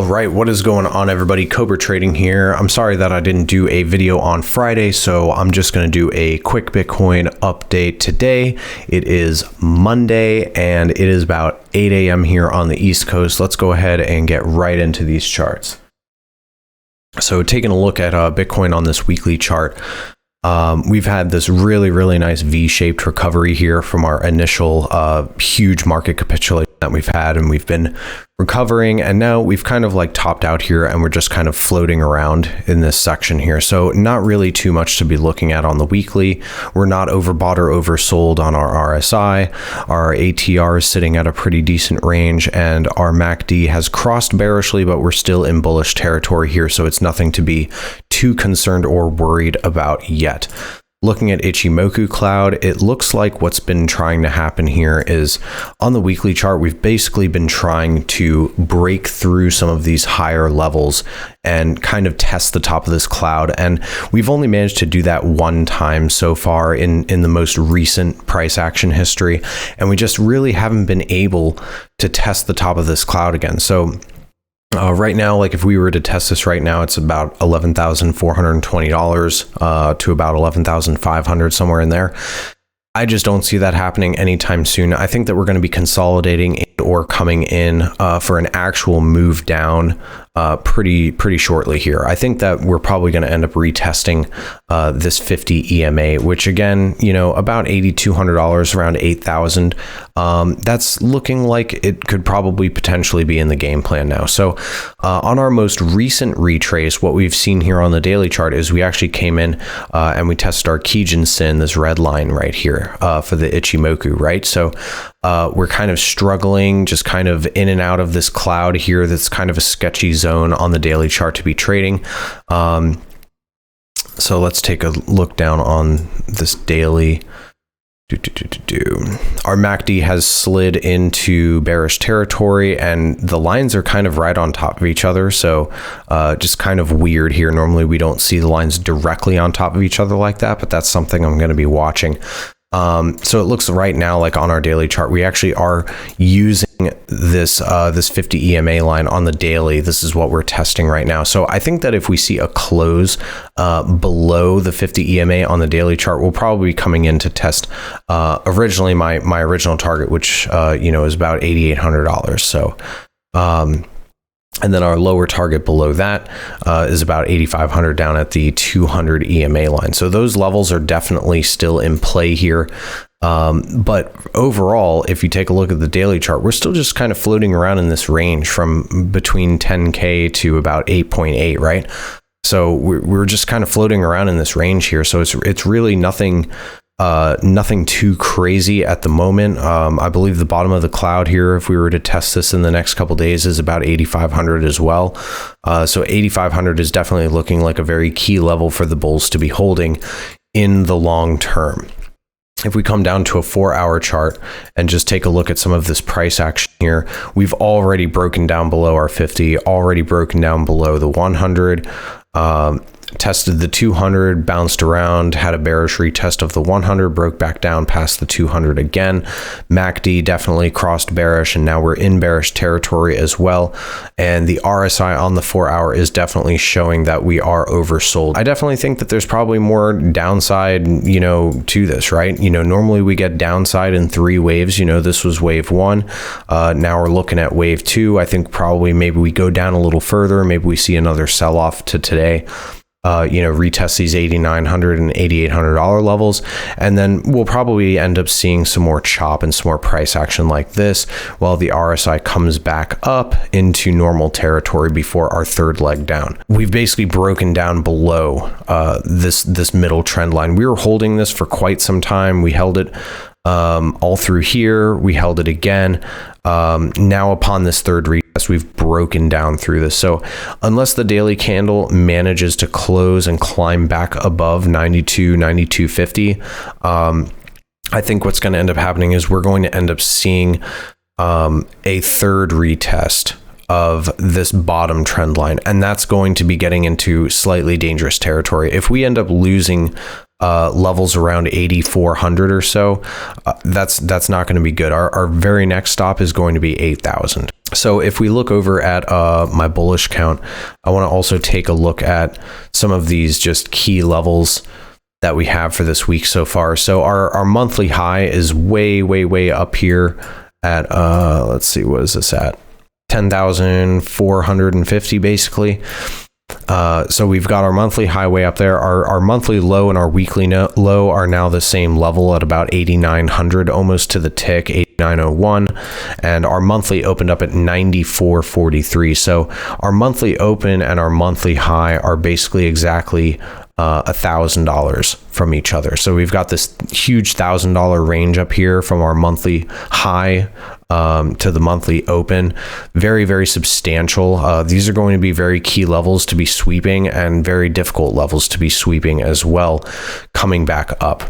right, what is going on, everybody? Cobra Trading here. I'm sorry that I didn't do a video on Friday, so I'm just going to do a quick Bitcoin update today. It is Monday and it is about 8 a.m. here on the East Coast. Let's go ahead and get right into these charts. So taking a look at Bitcoin on this weekly chart, we've had this really nice V-shaped recovery here from our initial huge market capitulation that we've had, and we've been recovering, and now we've kind of like topped out here and we're just kind of floating around in this section here. So not really too much to be looking at on the weekly. We're not overbought or oversold on our RSI. Our ATR is sitting at a pretty decent range, and our MACD has crossed bearishly, but we're still in bullish territory here, so it's nothing to be too concerned or worried about yet. Looking at Ichimoku Cloud, it looks like what's been trying to happen here is on the weekly chart, we've basically been trying to break through some of these higher levels and kind of test the top of this cloud. And we've only managed to do that one time so far in the most recent price action history. And we just really haven't been able to test the top of this cloud again. So right now, like if we were to test this right now, it's about $11,420 to about $11,500, somewhere in there. I just don't see that happening anytime soon. I think that we're going to be consolidating or coming in for an actual move down pretty shortly here. I think that we're probably going to end up retesting this 50 EMA, which again, you know, about $8,200, around 8,000. That's looking like it could probably potentially be in the game plan now. So on our most recent retrace, what we've seen here on the daily chart is we actually came in and we tested our Kijun Sen, this red line right here for the Ichimoku, right? So we're kind of struggling, just kind of in and out of this cloud here. That's kind of a sketchy zone on the daily chart to be trading. So let's take a look down on this daily. Our MACD has slid into bearish territory, and the lines are kind of right on top of each other. So just kind of weird here. Normally we don't see the lines directly on top of each other like that, but that's something I'm going to be watching. So it looks right now like on our daily chart, we actually are using this 50 EMA line on the daily. This is what we're testing right now. So I think that if we see a close below the 50 EMA on the daily chart, we'll probably be coming in to test originally my original target, which you know, is about $8,800. So and then our lower target below that is about 8,500 down at the 200 EMA line. So those levels are definitely still in play here. But overall, if you take a look at the daily chart, we're still just kind of floating around in this range from between 10K to about 8.8, right? So we're just kind of floating around in this range here. So it's really nothing too crazy at the moment. I believe the bottom of the cloud here, if we were to test this in the next couple of days, is about 8,500 as well. So 8,500 is definitely looking like a very key level for the bulls to be holding in the long term. If we come down to a 4-hour chart and just take a look at some of this price action here, we've already broken down below our 50, already broken down below the 100, tested the 200, bounced around, had a bearish retest of the 100, broke back down past the 200 again. MACD definitely crossed bearish, and now we're in bearish territory as well. And the RSI on the 4-hour is definitely showing that we are oversold. I definitely think that there's probably more downside, you know, to this, right? You know, normally we get downside in 3 waves. You know, this was wave 1. Now we're looking at wave 2. I think probably maybe we go down a little further. Maybe we see another sell-off to today. You know, retest these $8,900 and $8,800 levels, and then we'll probably end up seeing some more chop and some more price action like this while the RSI comes back up into normal territory before our third leg down. We've basically broken down below this middle trend line. We were holding this for quite some time. We held it all through here. We held it again. Now upon this third retest, we've broken down through this. So unless the daily candle manages to close and climb back above 92, 92.50, I think what's going to end up happening is we're going to end up seeing a third retest of this bottom trend line, and that's going to be getting into slightly dangerous territory. If we end up losing levels around 8,400 or so, that's not going to be good. Our very next stop is going to be 8,000. So if we look over at my bullish count, I want to also take a look at some of these just key levels that we have for this week so far. So our monthly high is way up here at let's see, what is this at? 10,450 basically. So we've got our monthly high way up there. Our monthly low and our weekly low are now the same level at about 8,900, almost to the tick, 8,901. And our monthly opened up at 9,443. So our monthly open and our monthly high are basically exactly $1,000 from each other. So we've got this huge $1,000 range up here from our monthly high to the monthly open. Very substantial. These are going to be very key levels to be sweeping and very difficult levels to be sweeping as well, coming back up.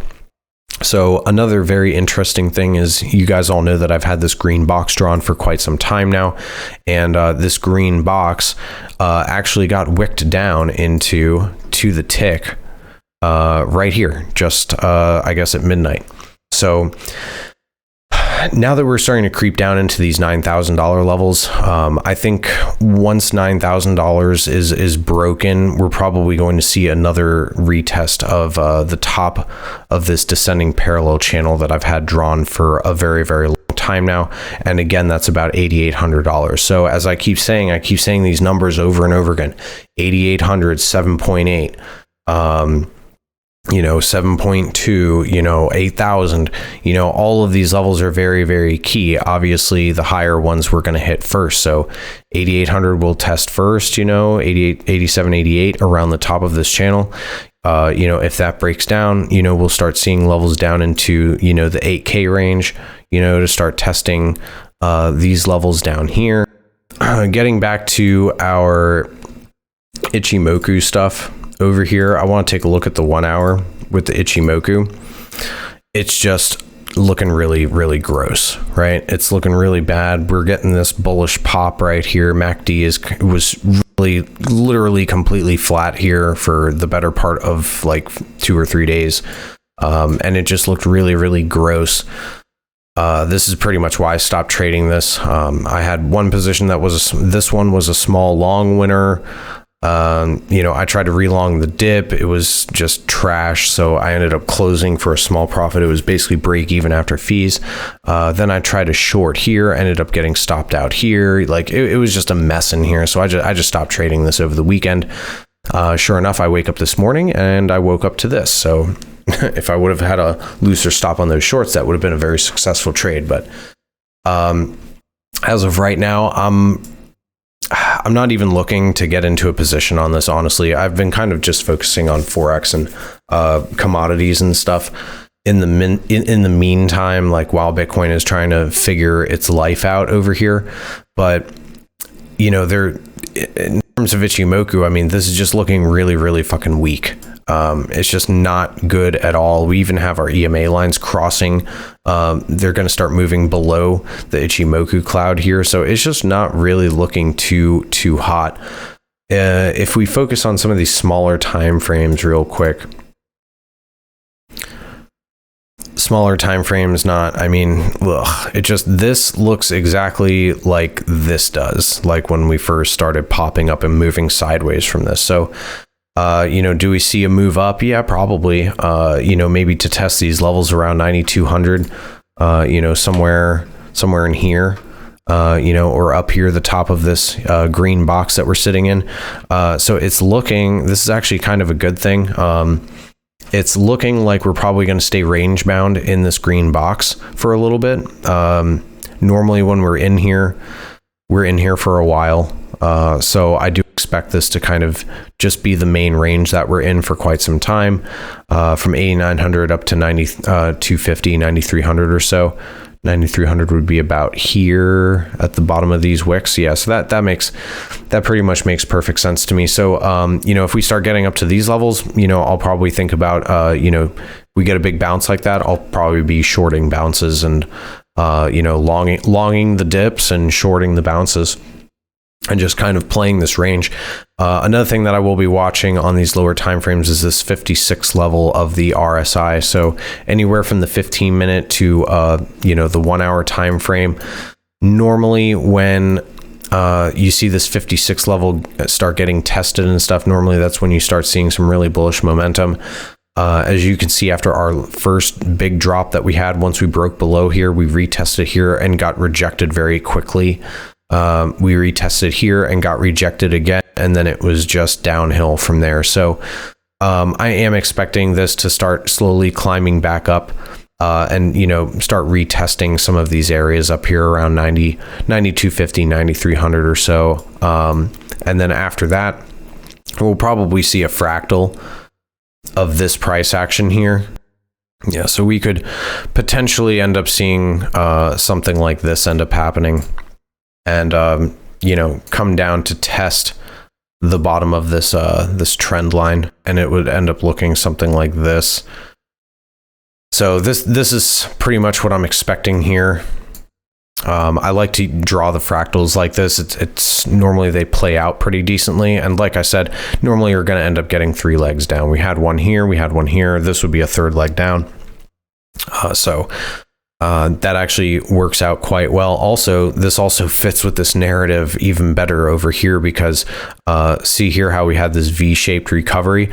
So another very interesting thing is, you guys all know that I've had this green box drawn for quite some time now, and this green box actually got wicked down to the tick right here, just I guess at midnight. So now that we're starting to creep down into these $9,000 levels, I think once $9,000 is broken, we're probably going to see another retest of the top of this descending parallel channel that I've had drawn for a very long time now. And again, that's about $8,800. So as I keep saying these numbers over and over again: 8,800, 7.8, 7.2, 8,000, all of these levels are very key. Obviously the higher ones we're going to hit first. So 8,800 will test first, 88, 87, 88 around the top of this channel. If that breaks down, we'll start seeing levels down into, the 8K range, to start testing these levels down here. Getting back to our Ichimoku stuff over here, I want to take a look at the 1 hour with the Ichimoku. It's just looking really gross, right? It's looking really bad. We're getting this bullish pop right here. MACD was really literally completely flat here for the better part of like 2 or 3 days, and it just looked really gross. This is pretty much why I stopped trading this. I had one position that this one was a small long winner. I tried to relong the dip. It was just trash. So I ended up closing for a small profit. It was basically break even after fees. Then I tried to short here, ended up getting stopped out here. Like it was just a mess in here. So I just stopped trading this over the weekend. Sure enough, I wake up this morning and I woke up to this. So if I would have had a looser stop on those shorts, that would have been a very successful trade. But, as of right now, I'm not even looking to get into a position on this. Honestly, I've been kind of just focusing on Forex and commodities and stuff in the meantime, like while Bitcoin is trying to figure its life out over here. But in terms of Ichimoku, I mean, this is just looking really fucking weak. It's just not good at all. We even have our EMA lines crossing. They're going to start moving below the Ichimoku cloud here. So it's just not really looking too hot. If we focus on some of these smaller time frames real quick. Smaller time frames, this looks exactly like this does, like when we first started popping up and moving sideways from this. So do we see a move up? Yeah, probably. Maybe to test these levels around 9,200, somewhere in here, or up here, the top of this green box that we're sitting in. So this is actually kind of a good thing. It's looking like we're probably going to stay range bound in this green box for a little bit. Normally when we're in here for a while. So I do expect this to kind of just be the main range that we're in for quite some time, from 8,900 up to 250, 9,300 or so. 9,300 would be about here at the bottom of these wicks. Yeah, so that pretty much makes perfect sense to me. So if we start getting up to these levels, I'll probably think about we get a big bounce like that, I'll probably be shorting bounces and longing the dips and shorting the bounces, and just kind of playing this range. Another thing that I will be watching on these lower time frames is this 56 level of the RSI. So anywhere from the 15-minute to the 1 hour time frame, Normally when you see this 56 level start getting tested and stuff, normally that's when you start seeing some really bullish momentum. As you can see, after our first big drop that we had, once we broke below here, we retested here and got rejected very quickly. We retested here and got rejected again, and then it was just downhill from there. So I am expecting this to start slowly climbing back up, and start retesting some of these areas up here around 9250, 9300 or so. And then after that, we'll probably see a fractal of this price action here. Yeah, so we could potentially end up seeing something like this end up happening, and come down to test the bottom of this this trend line, and it would end up looking something like this. So this is pretty much what I'm expecting here. I like to draw the fractals like this. It's normally they play out pretty decently, and like I said, normally you're going to end up getting 3 legs down. We had one here, we had one here. This would be a 3rd leg down. So that actually works out quite well. Also, this also fits with this narrative even better over here, because see here how we had this V-shaped recovery.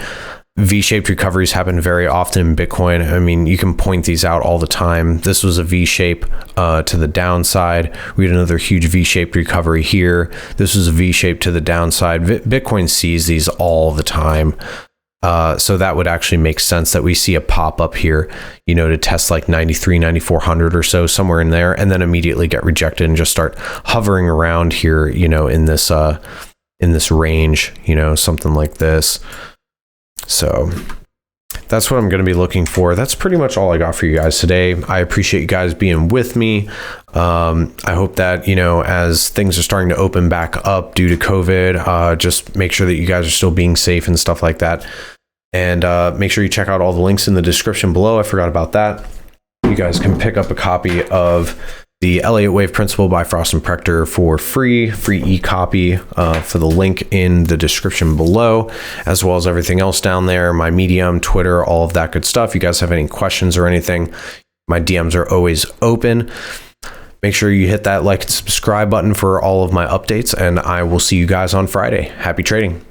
V-shaped recoveries happen very often in Bitcoin. I mean, you can point these out all the time. This was a V-shape to the downside. We had another huge V-shaped recovery here. This was a V-shape to the downside. Bitcoin sees these all the time. So that would actually make sense that we see a pop up here, to test like 93, 9400 or so, somewhere in there, and then immediately get rejected and just start hovering around here, in this range, something like this. So that's what I'm going to be looking for. That's pretty much all I got for you guys today. I appreciate you guys being with me. I hope that, as things are starting to open back up due to COVID, just make sure that you guys are still being safe and stuff like that. And make sure you check out all the links in the description below. I forgot about that. You guys can pick up a copy of the Elliott-Wave Principle by Frost and Prechter for free e-copy for the link in the description below, as well as everything else down there, my Medium, Twitter, all of that good stuff. If you guys have any questions or anything, my DMs are always open. Make sure you hit that like and subscribe button for all of my updates, and I will see you guys on Friday. Happy trading.